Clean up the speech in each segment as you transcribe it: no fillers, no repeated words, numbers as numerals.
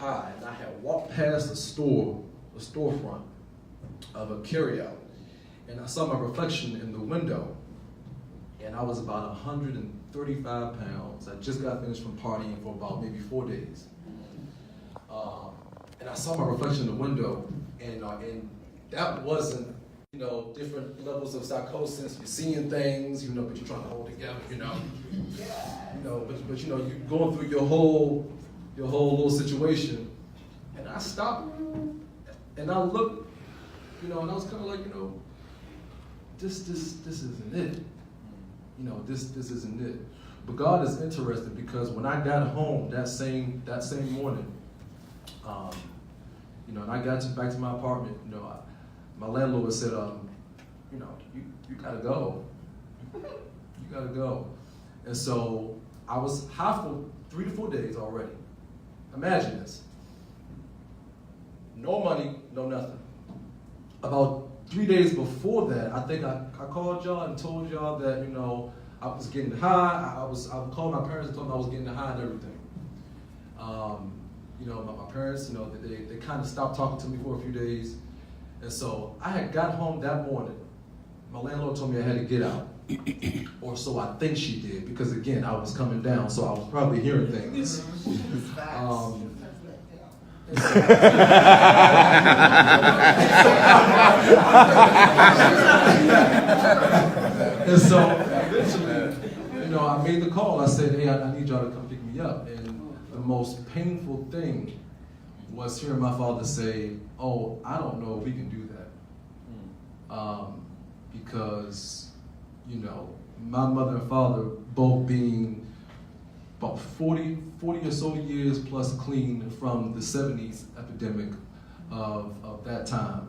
high, and I had walked past a storefront of a carryout, and I saw my reflection in the window, and I was about 135 pounds. I just got finished from partying for about maybe 4 days. And I saw my reflection in the window, and that wasn't, different levels of psychosis. You're seeing things, but you're trying to hold together, but you're going through your whole little situation. And I stopped, and I looked, and I was kind of like, this isn't it. This isn't it. But God is interesting, because when I got home that same morning, and I got back to my apartment, my landlord said, you gotta go. You gotta go. And so I was high for 3 to 4 days already. Imagine this. No money, no nothing. About 3 days before that, I think I called y'all and told y'all that, I was getting high. I called my parents and told them I was getting high and everything. My parents, they kind of stopped talking to me for a few days. And so I had got home that morning. My landlord told me I had to get out. Or so I think she did, because again, I was coming down, so I was probably hearing things. And so eventually, I made the call. I said, hey, I need y'all to come pick me up. And the most painful thing was hearing my father say, oh, I don't know if we can do that. Because, my mother and father both being about 40 or so years plus clean from the 70s epidemic of that time.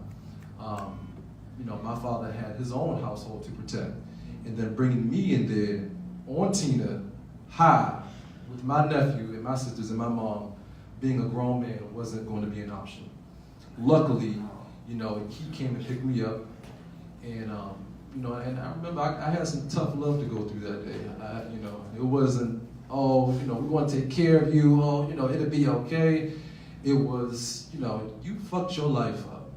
My father had his own household to protect. And then bringing me in there on Tina, high, with my nephew and my sisters and my mom, being a grown man wasn't going to be an option. Luckily, he came and picked me up, and and I remember I had some tough love to go through that day. It wasn't, we want to take care of you, it'll be okay. It was, you fucked your life up.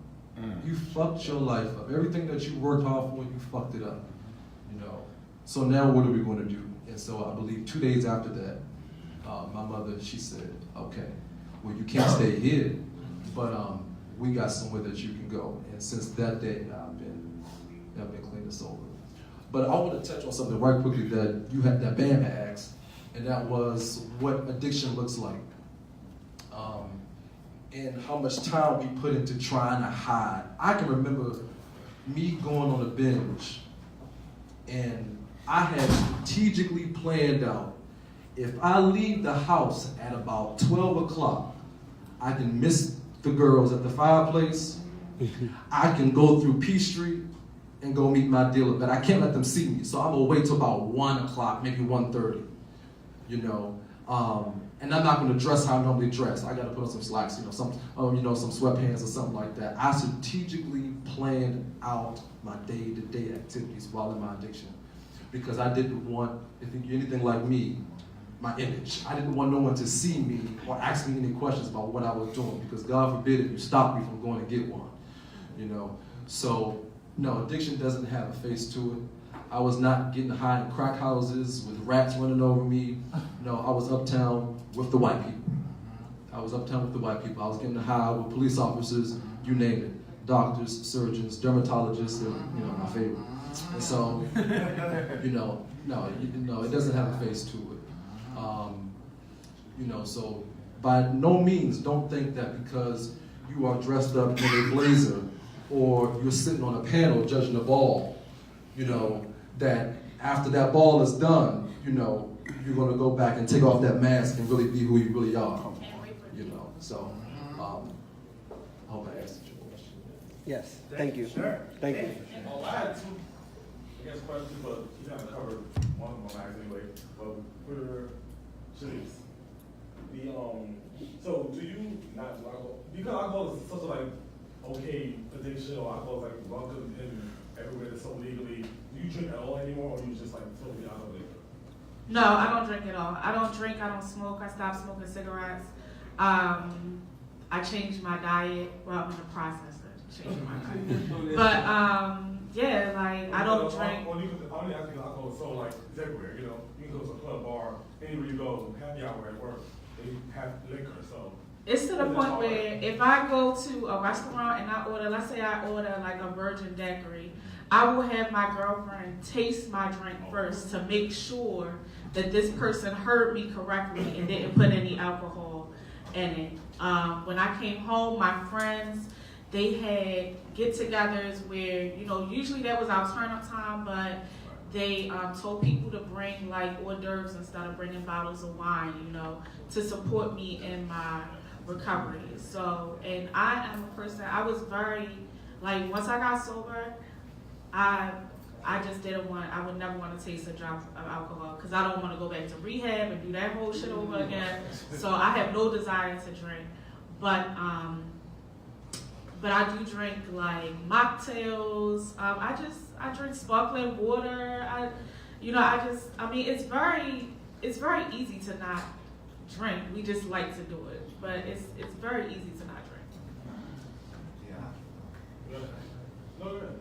You fucked your life up. Everything that you worked hard for, you fucked it up. So now what are we going to do? And so I believe 2 days after that, my mother, she said, okay, well, you can't stay here, but we got somewhere that you can go. And since that day, I've been clean and sober. But I want to touch on something right quickly that Bam had asked, and that was what addiction looks like. And how much time we put into trying to hide. I can remember me going on a binge, and I had strategically planned out, if I leave the house at about 12 o'clock, I can miss the girls at the fireplace. I can go through P Street and go meet my dealer, but I can't let them see me. So I'm gonna wait till about 1 o'clock, maybe 1:30, and I'm not gonna dress how I normally dress. I gotta put on some slacks, some sweatpants or something like that. I strategically planned out my day-to-day activities while in my addiction, because I didn't want, if you're anything like me, my image. I didn't want no one to see me or ask me any questions about what I was doing, because God forbid if you stop me from going to get one, So, no, addiction doesn't have a face to it. I was not getting high in crack houses with rats running over me. No, I was uptown with the white people. I was getting high with police officers, you name it. Doctors, surgeons, dermatologists, and my favorite. And so, it doesn't have a face to it. So by no means don't think that because you are dressed up in a blazer or you're sitting on a panel judging a ball, that after that ball is done, you're going to go back and take off that mask and really be who you really are. So I hope I answered your question. Yes, thank you. Sure. Thank you. I had two, questions, but you haven't covered one of them anyway. But for Shanice, so do you not do alcohol? Because alcohol is such a okay addiction, or alcohol is welcome in everywhere that's so legally. Do you drink at all anymore, or you just totally out of it? No, I don't drink at all. I don't drink, I don't smoke, I stopped smoking cigarettes. I changed my diet. Well, I'm in the process of changing my diet. But yeah, like I don't drink. Well, I only ask you alcohol, so like it's everywhere. You know, you can go to a club, bar, anywhere you go, happy hour at work, they have liquor. So it's to the point where if I go to a restaurant and I order, let's say I order like a virgin daiquiri, I will have my girlfriend taste my drink first to make sure that this person heard me correctly and didn't put any alcohol in it. When I came home, my friends, they had get-togethers where, you know, usually that was our turn-up time, but they told people to bring like hors d'oeuvres instead of bringing bottles of wine, you know, to support me in my recovery. So, and I am a person, I was very, like, once I got sober, I just didn't want, I would never want to taste a drop of alcohol because I don't want to go back to rehab and do that whole shit over again. So I have no desire to drink. But I do drink like mocktails. I drink sparkling water. I mean, it's very easy to not drink. We just like to do it. But it's very easy to not drink. Yeah. No, go ahead.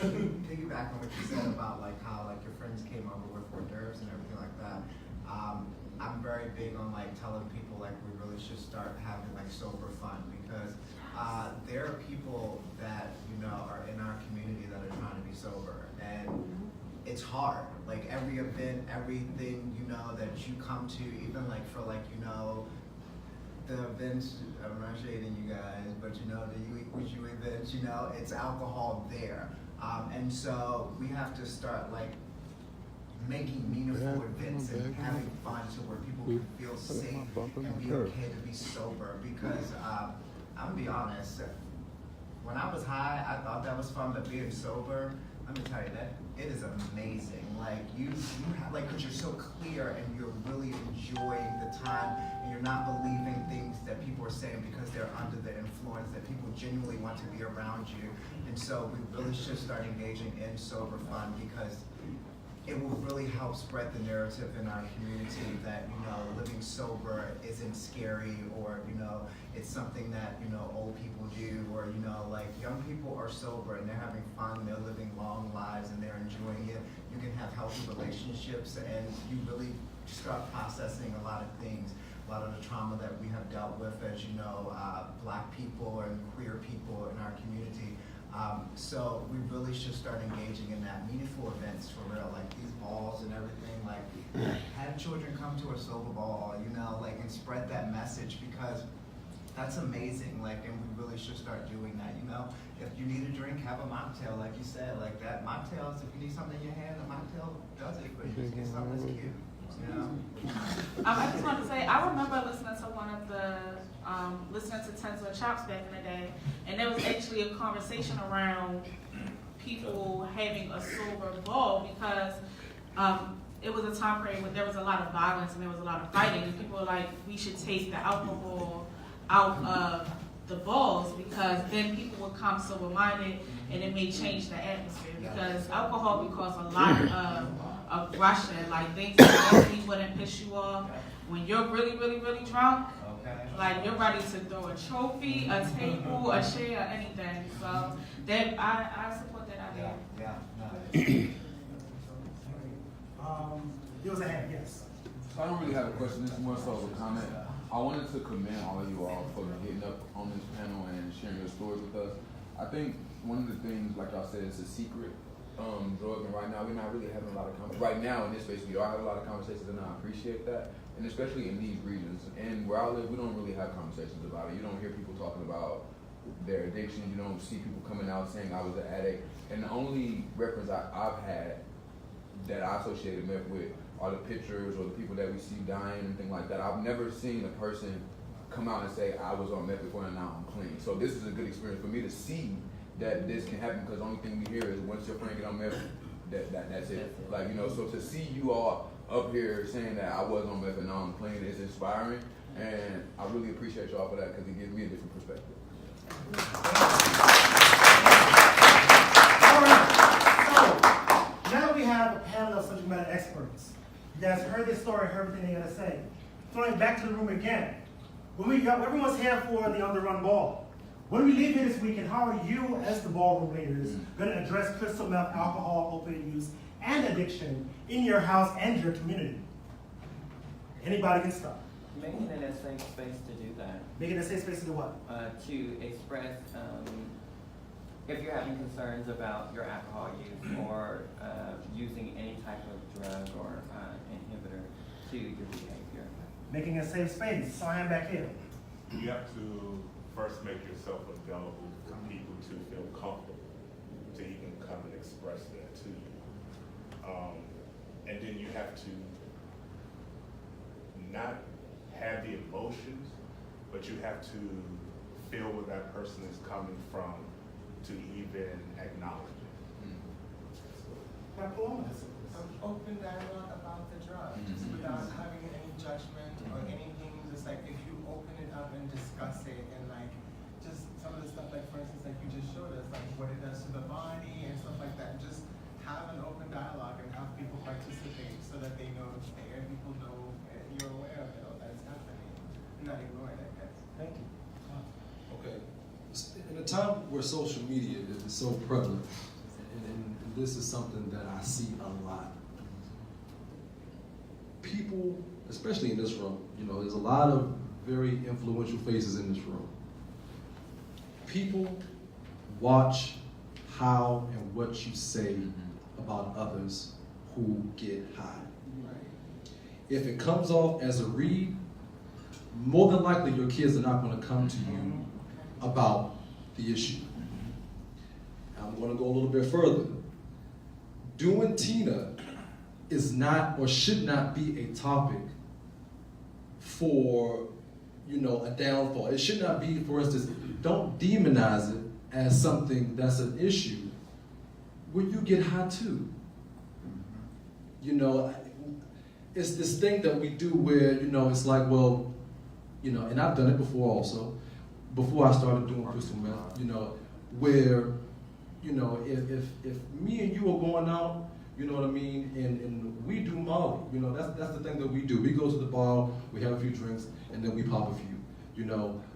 And piggyback on what you said about like how like your friends came over with hors d'oeuvres and everything like that. I'm very big on like telling people like we really should start having like sober fun because there are people that you know are in our community that are trying to be sober and it's hard. Like every event, everything you know that you come to, even like for like you know. The events, I'm not shading you guys, but you know, the you events, you know, it's alcohol there. And so we have to start like making meaningful events and having fun so where people can feel safe and be okay to be sober. Because I'm gonna be honest, when I was high, I thought that was fun, but being sober, let me tell you that it is amazing. Like you have, like, cause you're so clear and you're really enjoying the time and you're not believing things that people are saying because they're under the influence that people genuinely want to be around you. And so we really should start engaging in sober fun because it will really help spread the narrative in our community that, you know, living sober isn't scary or, you know, it's something that, you know, old people do or, you know, like young people are sober and they're having fun, they're living long lives and they're enjoying it. You can have healthy relationships and you really start processing a lot of things, a lot of the trauma that we have dealt with as, you know, Black people and queer people in our community. So we really should start engaging in that meaningful events for real, like these balls and everything, like have children come to a sober ball, you know, like and spread that message because that's amazing, like, and we really should start doing that, you know. If you need a drink, have a mocktail, like you said, like that mocktails, if you need something in your hand, a mocktail does it, but you just get something that's cute, you know. I just want to say, I remember listening to one of the, listening to Tensor Chops back in the day, and there was actually a conversation around people having a sober ball because it was a time period when there was a lot of violence and there was a lot of fighting, and people were like, we should take the alcohol out of the balls because then people would come sober-minded and it may change the atmosphere because alcohol would cause a lot of aggression, like things that normally wouldn't piss you off. When you're really, really, really drunk, like you're ready to throw a trophy, a table, a chair, or anything. So that I support that idea. There was a hand, yes. So I don't really have a question, this is more so of a comment. I wanted to commend all of you all for getting up on this panel and sharing your stories with us. I think one of the things, like y'all said, it's a secret drug, and right now we're not really having a lot of conversations. Right now in this space, we are having a lot of conversations, and I appreciate that. And especially in these regions. And where I live, we don't really have conversations about it. You don't hear people talking about their addiction. You don't see people coming out saying I was an addict. And the only reference I've had that I associated meth with are the pictures or the people that we see dying and things like that. I've never seen a person come out and say I was on meth before and now I'm clean. So this is a good experience for me to see that this can happen because the only thing we hear is once your friend get on meth, that's it. Like, you know, so to see you all up here saying that I was on meth and now I'm clean is inspiring, and I really appreciate y'all for that because it gives me a different perspective. All right, so now we have a panel of subject matter experts. You guys heard this story, heard everything they gotta say. Throwing it back to the room again. Everyone's here for the On the Run ball. When we leave here this weekend, how are you, as the ballroom leaders, going to address crystal meth, alcohol, opiate use, and addiction in your house and your community? Anybody can start. Making it a safe space to do that. Making a safe space to do what? To express if you're having concerns about your alcohol use or using any type of drug or inhibitor to your behavior. Making a safe space. So I am back here. You have to first make yourself available for people to feel comfortable to even come and express that to you. And then you have to not have the emotions, but you have to feel where that person is coming from to even acknowledge it. Now, Paloma. Open dialogue about the drug, just without having any judgment or anything. Just like if you open it up and discuss it, and like just some of the stuff, like for instance, like you just showed us, like what it does to the body and stuff like that. Just have an open dialogue and have people participate so that they know, and people know, and you're aware of it, all that's happening, and not ignore it, I guess. Thank you. Okay. In a time where social media is so prevalent, and this is something that I see a lot. People, especially in this room, there's a lot of very influential faces in this room. People watch how and what you say about others who get high. If it comes off as a read, more than likely your kids are not going to come to you about the issue. I'm going to go a little bit further. Doing Tina is not or should not be a topic for, a downfall. It should not be, for instance, don't demonize it as something that's an issue where you get high too. It's this thing that we do where, it's like, well, and I've done it before also, before I started doing crystal meth, where, if me and you are going out, you know what I mean, and we do Molly, that's the thing that we do. We go to the bar, we have a few drinks, and then we pop a few,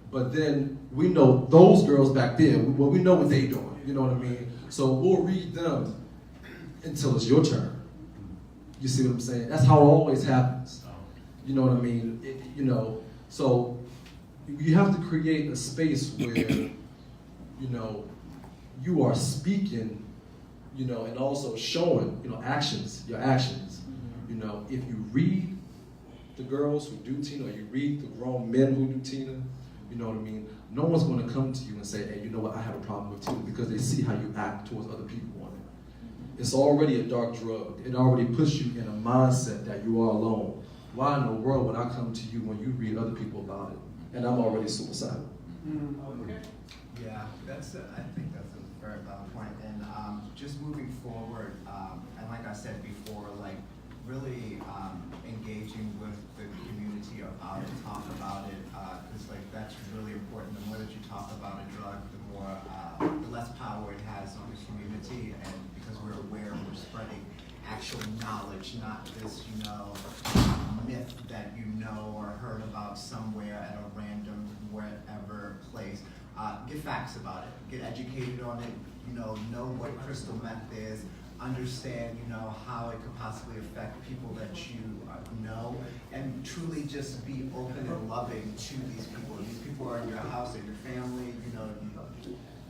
But then we know those girls back there, we know what they doing, you know what I mean? So we'll read them until it's your turn. You see what I'm saying? That's how it always happens. You know what I mean? So you have to create a space where, you are speaking, and also showing, actions, your actions. If you read the girls who do Tina, or you read the grown men who do Tina, you know what I mean? No one's going to come to you and say, hey, you know what, I have a problem with Tina, because they see how you act towards other people on it. It's already a dark drug. It already puts you in a mindset that you are alone. Why in the world would I come to you when you read other people about it? And I'm already suicidal. Okay. Yeah, I think that's a very valid point. And just moving forward, and like I said before, like really engaging with the community about it, talk about it, because like that's really important. The more that you talk about a drug, the less power it has on the community, and because we're aware, we're spreading actual knowledge, not this, myth that or heard about somewhere at a random wherever place. Get facts about it. Get educated on it. Know what crystal meth is. Understand, how it could possibly affect people that you know, and truly just be open and loving to these people. These people are in your house, they're your family.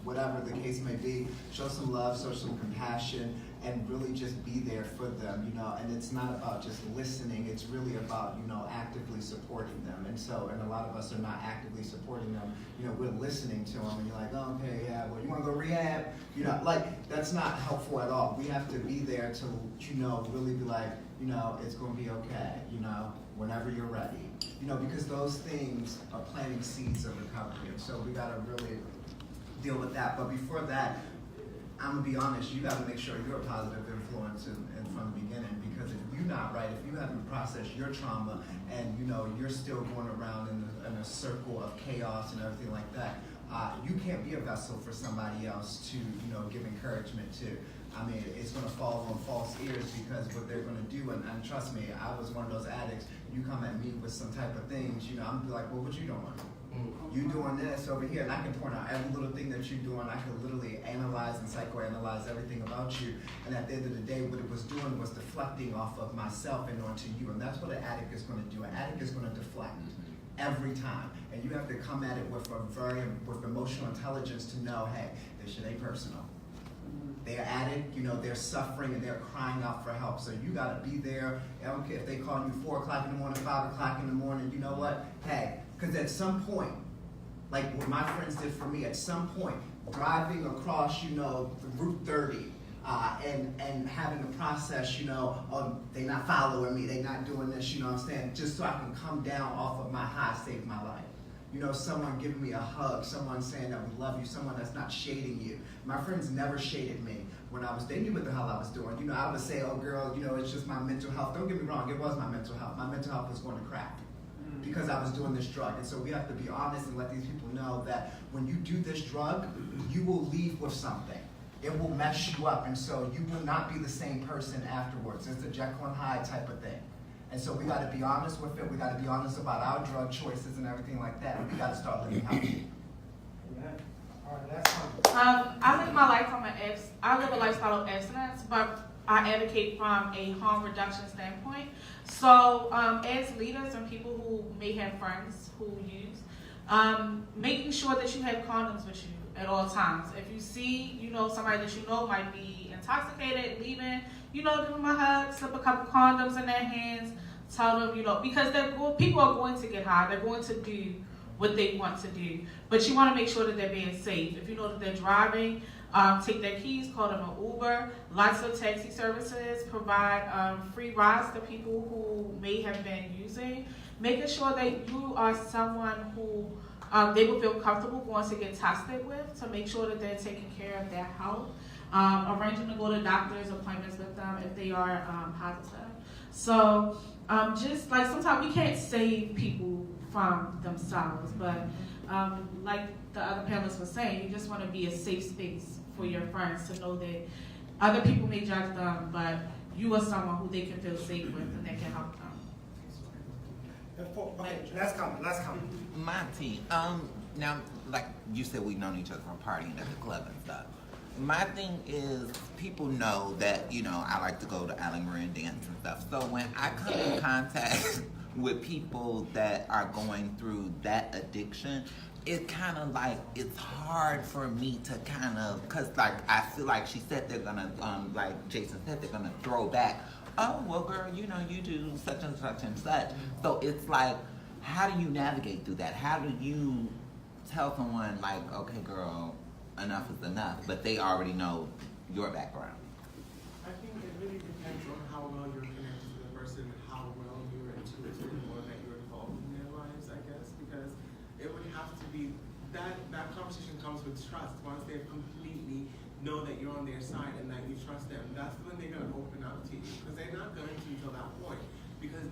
Whatever the case may be. Show some love, show some compassion, and really just be there for them, and it's not about just listening, it's really about, actively supporting them. And a lot of us are not actively supporting them, we're listening to them, and you're like, oh, okay, yeah, well, you want to go rehab? That's not helpful at all. We have to be there to, really be like, it's going to be okay, whenever you're ready, because those things are planting seeds of recovery, and so we got to really deal with that. But before that, I'm gonna be honest, you gotta make sure you're a positive influence from the beginning, because if you're not right, if you haven't processed your trauma and you're still going around in a circle of chaos and everything like that, you can't be a vessel for somebody else to give encouragement to. I mean, it's gonna fall on false ears because what they're gonna do, and trust me, I was one of those addicts. You come at me with some type of things, you know, I'm gonna be like, well, what you doing? You doing this over here, and I can point out every little thing that you're doing. I can literally analyze and psychoanalyze everything about you. And at the end of the day, what it was doing was deflecting off of myself and onto you. And that's what an addict is going to do. An addict is going to deflect every time. And you have to come at it with with emotional intelligence to know, hey, this shit ain't personal. They're addict, you know, they're suffering and they're crying out for help. So you gotta be there. I don't care if they call you 4 o'clock in the morning, 5 o'clock in the morning, you know what? Hey, because at some point, like what my friends did for me, at some point, driving across, you know, Route 30, and having to process, you know, oh, they not following me, they not doing this, you know what I'm saying? Just so I can come down off of my high, save my life. You know, someone giving me a hug, someone saying that we love you, someone that's not shading you. My friends never shaded me when they knew what the hell I was doing. You know, I would say, oh girl, you know, it's just my mental health. Don't get me wrong, it was my mental health. My mental health was going to crack because I was doing this drug. And so we have to be honest and let these people know that when you do this drug, you will leave with something. It will mess you up, and so you will not be the same person afterwards. It's a Jekyll and Hyde type of thing. And so we got to be honest with it. We got to be honest about our drug choices and everything like that. And we got to start living healthy. All right, that's fine. I live my life I live a lifestyle of abstinence, but I advocate from a harm reduction standpoint. So as leaders and people who may have friends who use, making sure that you have condoms with you at all times. If you see, you know, somebody that you know might be intoxicated, leaving, you know, give them a hug, slip a couple condoms in their hands, tell them, you know, because people are going to get high. They're going to do what they want to do. But you want to make sure that they're being safe. If you know that they're driving, take their keys, call them an Uber. Lots of taxi services provide free rides to people who may have been using. Making sure that you are someone who they will feel comfortable going to get tested with, to make sure that they're taking care of their health. Arranging to go to doctor's appointments with them if they are positive. So just like sometimes we can't save people from themselves, but like the other panelists were saying, you just want to be a safe space for your friends to know that other people may judge them, but you are someone who they can feel safe with and that can help them. Okay, let's come. Monty, now, like you said, we've known each other from partying at the club and stuff. My thing is, people know that, you know, I like to go to Allen Marin dance and stuff. So when I come in contact with people that are going through that addiction, it's kind of like, it's hard for me to kind of, cause like, I feel like she said they're gonna, like Jason said, they're gonna throw back, oh, well girl, you know, you do such and such and such. So it's like, how do you navigate through that? How do you tell someone like, okay girl, enough is enough, but they already know your background? I think it really depends on how well you're connected to the person, how well you're intuitive, or that you're involved in their lives, I guess, because it would have to be, that conversation comes with trust. Once they completely know that you're on their side and that you trust them, that's when they're going to open up to you, because they're not going to until that point, because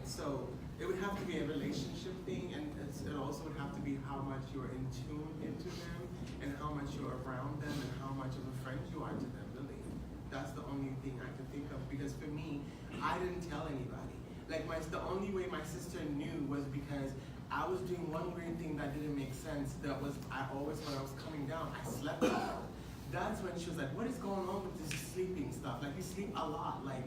so it would have to be a relationship thing, and it also would have to be how much you're in tune into them, and how much you're around them, and how much of a friend you are to them, really. That's the only thing I can think of, because for me, I didn't tell anybody. Like, the only way my sister knew was because I was doing one weird thing that didn't make sense. That was, when I was coming down, I slept a lot. That's when she was like, what is going on with this sleeping stuff? Like, you sleep a lot. Like,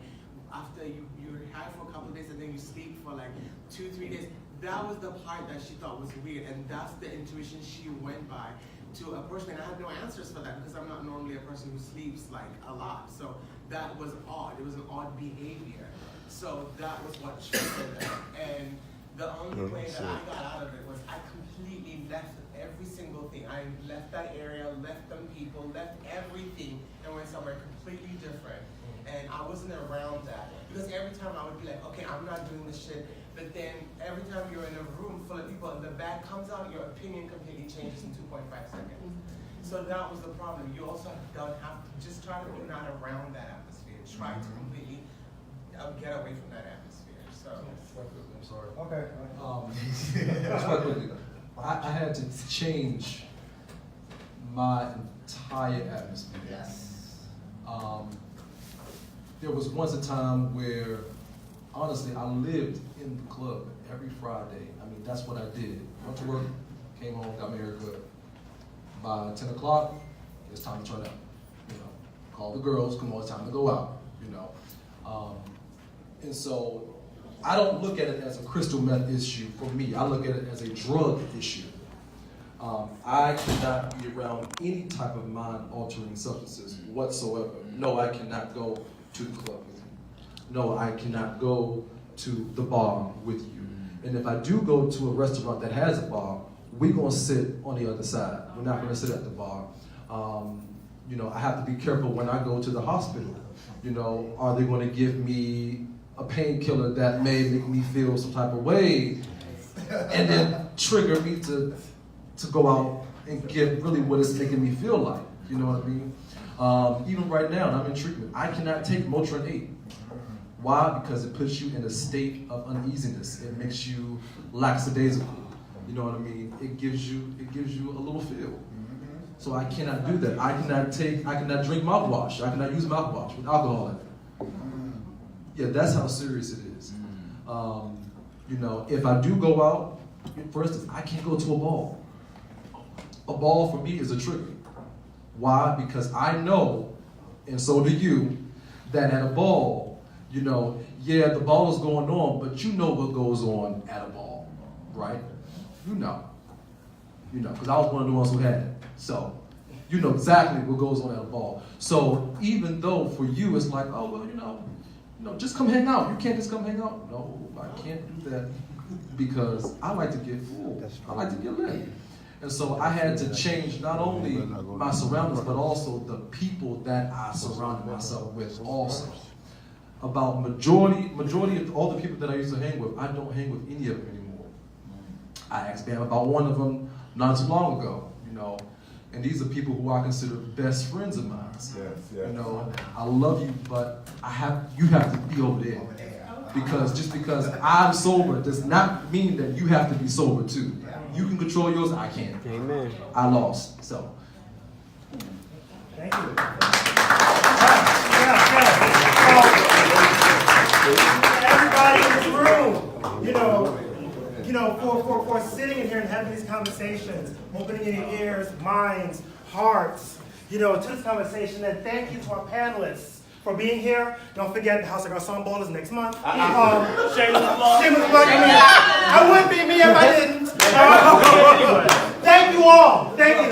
after you're high for a couple of days and then you sleep for like 2-3 days. That was the part that she thought was weird, and that's the intuition she went by to approach me. And I had no answers for that because I'm not normally a person who sleeps like a lot. So that was odd. It was an odd behavior. So that was what triggered it. And the only way that I got out of it was I completely left every single thing. I left that area, left them people, left everything, and went somewhere completely different. And I wasn't around that. Because every time I would be like, okay, I'm not doing this shit. But then every time you're in a room full of people and the bag comes out, your opinion completely changes in 2.5 seconds. So that was the problem. You also don't have to, just try to be not around that atmosphere. Try to completely get away from that atmosphere. So. I'm sorry. Okay. Just real quickly, I had to change my entire atmosphere. Yes. There was once a time where, honestly, I lived in the club every Friday. I mean, that's what I did. Went to work, came home, got my hair cut. By 10 o'clock, it's time to turn up. You know, call the girls, come on, it's time to go out. You know, and so I don't look at it as a crystal meth issue for me. I look at it as a drug issue. I cannot be around any type of mind-altering substances whatsoever. No, I cannot go to the club with you. No, I cannot go to the bar with you. And if I do go to a restaurant that has a bar, we're gonna sit on the other side. We're not gonna sit at the bar. You know, I have to be careful when I go to the hospital. You know, are they gonna give me a painkiller that may make me feel some type of way and then trigger me to go out and get really what it's making me feel like, you know what I mean? Even right now, I'm in treatment, I cannot take Motrin 8. Why? Because it puts you in a state of uneasiness. It makes you lackadaisical. You know what I mean? It gives you a little feel. So I cannot do that. I cannot drink mouthwash. I cannot use mouthwash with alcohol in it. Yeah, that's how serious it is. You know, if I do go out, for instance, I can't go to a ball. A ball for me is a trigger. Why? Because I know, and so do you, that at a ball, you know, yeah, the ball is going on, but you know what goes on at a ball, right? You know, because I was one of the ones who had it. So, you know exactly what goes on at a ball. So even though for you it's like, oh, well, you know, just come hang out. You can't just come hang out. No, I can't do that because I like to get full. I like to get lit. And so I had to change not only my surroundings, but also the people that I surrounded myself with also. About majority of all the people that I used to hang with, I don't hang with any of them anymore. I asked Bam about one of them not too long ago, you know, and these are people who I consider best friends of mine. Yes, yes. You know, I love you, but you have to be over there. Because just because I'm sober does not mean that you have to be sober too. You can control yours, I can't. Amen. I lost, so. Thank you. Everybody in this room, you know, for sitting in here and having these conversations, opening your ears, minds, hearts, you know, to this conversation. And thank you to our panelists for being here. Don't forget the House of Garçon Ball is next month. Shameless plug. I wouldn't be me if I didn't. Thank you all. Thank you.